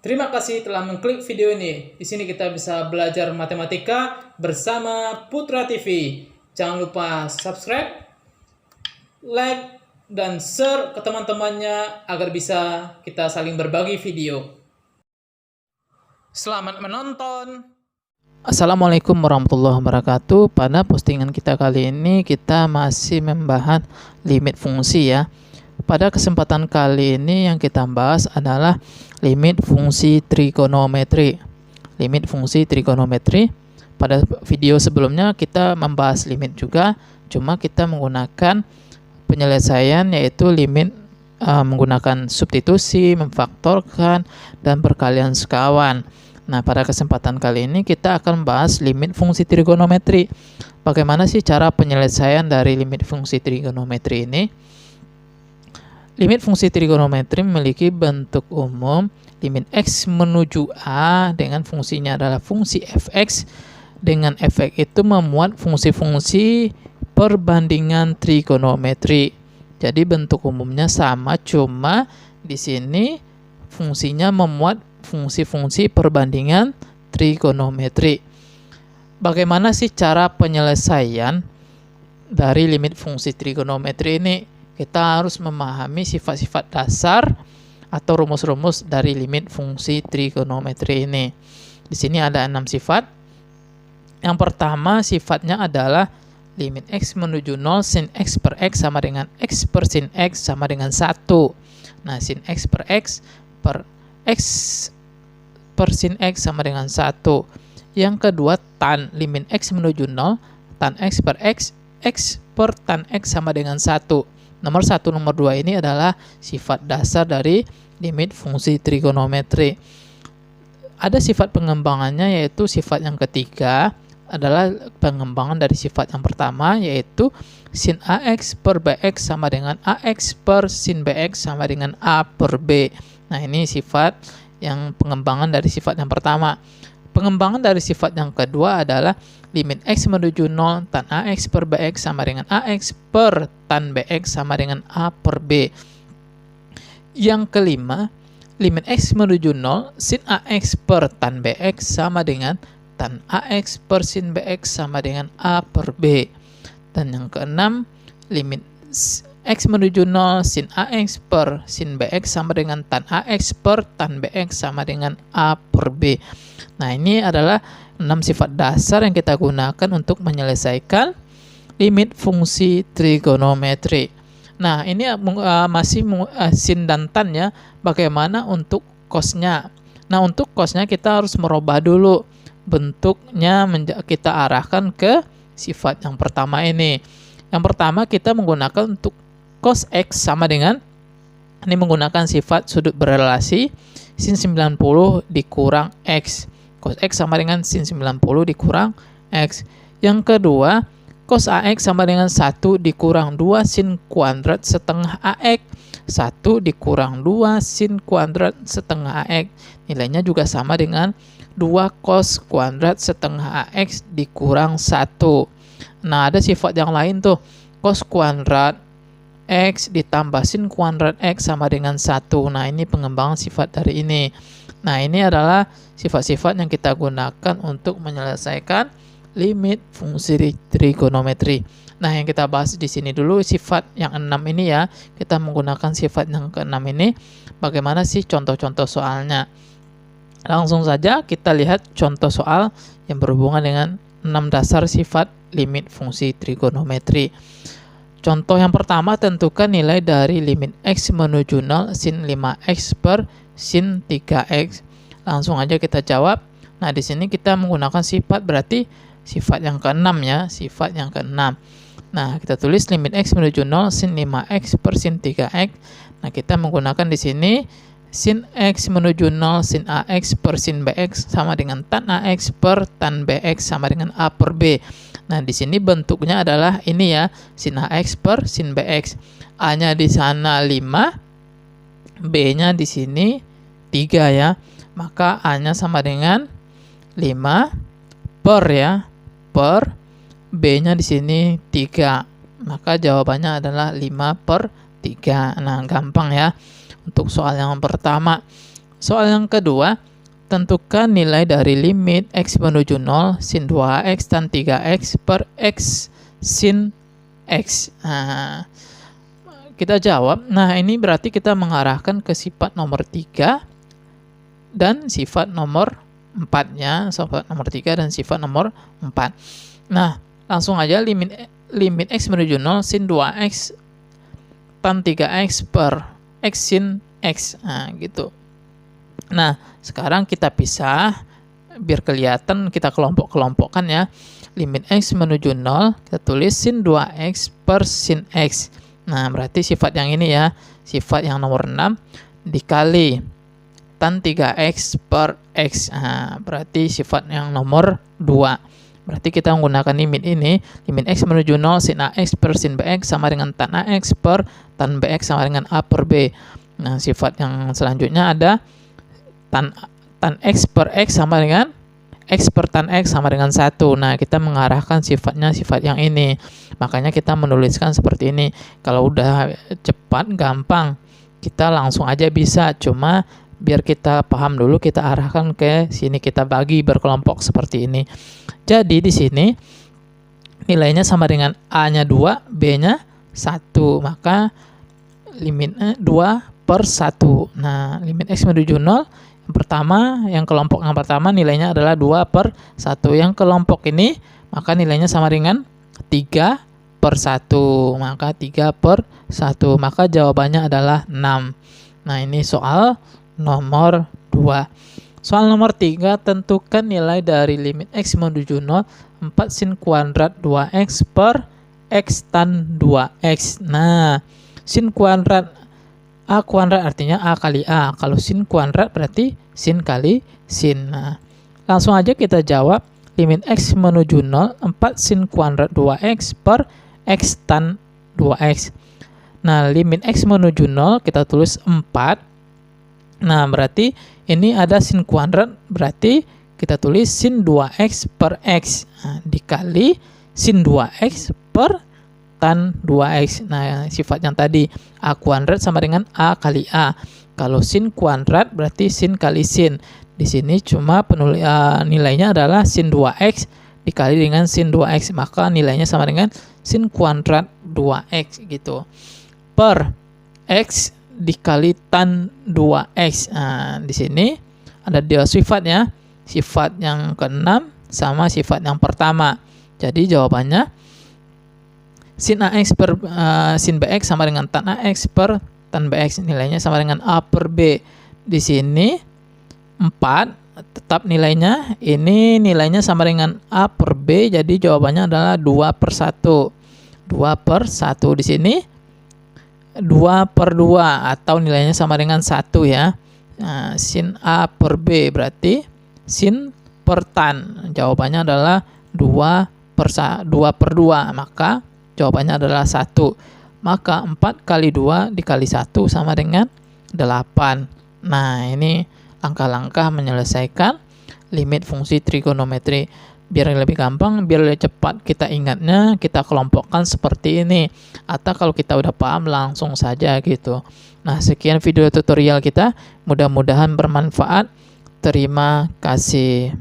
Terima kasih telah mengklik video ini. Di sini kita bisa belajar matematika bersama Putra TV. Jangan lupa subscribe, like, dan share ke teman-temannya agar bisa kita saling berbagi video. Selamat menonton. Assalamualaikum warahmatullahi wabarakatuh. Pada postingan kita kali ini kita masih membahas limit fungsi ya. Pada kesempatan kali ini yang kita bahas adalah limit fungsi trigonometri. Limit fungsi trigonometri. Pada video sebelumnya kita membahas limit juga, cuma kita menggunakan penyelesaian yaitu limit menggunakan substitusi, memfaktorkan, dan perkalian sekawan. Nah, pada kesempatan kali ini kita akan bahas limit fungsi trigonometri. Bagaimana sih cara penyelesaian dari limit fungsi trigonometri ini? Limit fungsi trigonometri memiliki bentuk umum limit x menuju A dengan fungsinya adalah fungsi fx. Dengan fx itu memuat fungsi-fungsi perbandingan trigonometri. Jadi bentuk umumnya sama, cuma di sini fungsinya memuat fungsi-fungsi perbandingan trigonometri. Bagaimana sih cara penyelesaian dari limit fungsi trigonometri ini? Kita harus memahami sifat-sifat dasar atau rumus-rumus dari limit fungsi trigonometri ini. Di sini ada 6 sifat. Yang pertama sifatnya adalah limit x menuju 0 sin x per x sama dengan x per sin x sama dengan 1. Nah, sin x per x per x per sin x sama dengan 1. Yang kedua, tan limit x menuju 0, tan x per x, x per tan x sama dengan 1. Nomor 1, nomor 2 ini adalah sifat dasar dari limit fungsi trigonometri. Ada sifat pengembangannya, yaitu sifat yang ketiga adalah pengembangan dari sifat yang pertama, yaitu sin ax per bx sama dengan ax per sin bx sama dengan a per b. Nah, ini sifat yang pengembangan dari sifat yang pertama. Pengembangan dari sifat yang kedua adalah limit x menuju 0 tan ax per bx sama dengan ax per tan bx sama dengan a per b. Yang kelima, limit x menuju 0 sin ax per tan bx sama dengan tan ax per sin bx sama dengan a per b. Dan yang keenam, limit x menuju 0 sin ax per sin bx sama dengan tan ax per tan bx sama dengan a per b. Nah, ini adalah 6 sifat dasar yang kita gunakan untuk menyelesaikan limit fungsi trigonometri. Nah, ini masih sin dan tan ya. Bagaimana untuk cosnya? Nah, untuk cosnya kita harus merubah dulu bentuknya, kita arahkan ke sifat yang pertama ini. Yang pertama kita menggunakan untuk cos x sama dengan, ini menggunakan sifat sudut berelasi sin 90 dikurang x. Cos x sama dengan sin 90 dikurang x. Yang kedua, cos ax sama dengan 1 dikurang 2 sin kuadrat setengah ax. 1 dikurang 2 sin kuadrat setengah ax. Nilainya juga sama dengan 2 cos kuadrat setengah ax dikurang 1. Nah, ada sifat yang lain tuh. Cos kuadrat x ditambah sin kuadrat x sama dengan 1. Nah, ini pengembangan sifat dari ini. Nah, ini adalah sifat-sifat yang kita gunakan untuk menyelesaikan limit fungsi trigonometri. Nah, yang kita bahas di sini dulu sifat yang 6 ini ya. Kita menggunakan sifat yang ke-6 ini. Bagaimana sih contoh-contoh soalnya? Langsung saja kita lihat contoh soal yang berhubungan dengan 6 dasar sifat limit fungsi trigonometri. Contoh yang pertama, tentukan nilai dari limit x menuju 0 sin 5x per sin 3x. Langsung aja kita jawab. Nah, di sini kita menggunakan sifat, berarti sifat yang ke-6 ya, sifat yang ke-6. Nah, kita tulis limit x menuju 0 sin 5x per sin 3x. Nah, kita menggunakan di sini sin x menuju 0 sin ax per sin bx sama dengan tan ax per tan bx sama dengan a per b. Nah, di sini bentuknya adalah ini ya, sin ax per sin bx. A-nya di sana 5, B-nya di sini 3 ya. Maka A-nya sama dengan 5 per ya, per B-nya di sini 3. Maka jawabannya adalah 5 per 3. Nah, gampang ya untuk soal yang pertama. Soal yang kedua, tentukan nilai dari limit x menuju 0 sin 2x tan 3x per x sin x. Nah, kita jawab. Nah, ini berarti kita mengarahkan ke sifat nomor 3 dan sifat nomor 4-nya. Sifat nomor 3 dan sifat nomor 4. Nah, langsung aja limit x menuju 0 sin 2x tan 3x per x sin x. Nah, gitu. Nah, sekarang kita pisah biar kelihatan, kita kelompok-kelompokkan ya. Limit x menuju 0 kita tulis sin 2x per sin x. Nah, berarti sifat yang ini ya, sifat yang nomor 6 dikali tan 3x per x. Nah, berarti sifat yang nomor 2. Berarti kita menggunakan limit ini, limit x menuju 0 sin ax per sin bx sama dengan tan ax per tan bx sama dengan a per b. Nah, sifat yang selanjutnya ada tan x per x sama dengan x per tan x sama dengan 1. Nah, kita mengarahkan sifatnya sifat yang ini. Makanya kita menuliskan seperti ini. Kalau udah cepat, gampang, kita langsung aja bisa. Cuma biar kita paham dulu, kita arahkan ke sini, kita bagi berkelompok seperti ini. Jadi di sini nilainya sama dengan A-nya 2, B-nya 1. Maka limitnya 2 per 1. Nah, limit x menuju 0 yang kelompok yang pertama nilainya adalah 2 per 1. Yang kelompok ini maka nilainya sama dengan 3 per 1. Maka 3 per 1. Maka jawabannya adalah 6. Nah, ini soal nomor 2. Soal nomor 3, tentukan nilai dari limit x menuju 0 4 sin kuadrat 2x per x tan 2x. Nah, sin kuadrat A kuadrat artinya A kali A. Kalau sin kuadrat berarti sin kali sin. Nah, langsung aja kita jawab. Limit x menuju 0 4 sin kuadrat 2x per x tan 2x. Nah, limit x menuju 0 kita tulis 4. Nah, berarti ini ada sin kuadrat, berarti kita tulis sin 2x per x. Nah, dikali sin 2x per tan 2x. Nah, sifat yang tadi A kuadrat sama dengan A kali A. Kalau sin kuadrat berarti sin kali sin. Di sini cuma nilainya adalah sin 2x dikali dengan sin 2x. Maka nilainya sama dengan sin kuadrat 2x gitu. Per x dikali tan 2x. Nah, di sini ada dua sifatnya. Sifat yang ke-6 sama sifat yang pertama. Jadi jawabannya sin ax per sin bx sama dengan tan ax per tan bx, nilainya sama dengan a per b. Di sini 4 tetap nilainya, ini nilainya sama dengan a per b, jadi jawabannya adalah 2 per 1. 2 per 1 di sini 2 per 2 atau nilainya sama dengan 1 ya. Nah, sin a per b berarti sin per tan, jawabannya adalah 2 per 2, maka jawabannya adalah 1. Maka 4 kali 2 dikali 1 sama dengan 8. Nah, ini langkah-langkah menyelesaikan limit fungsi trigonometri. Biar lebih gampang, biar lebih cepat kita ingatnya, kita kelompokkan seperti ini. Atau kalau kita udah paham langsung saja gitu. Nah, sekian video tutorial kita. Mudah-mudahan bermanfaat. Terima kasih.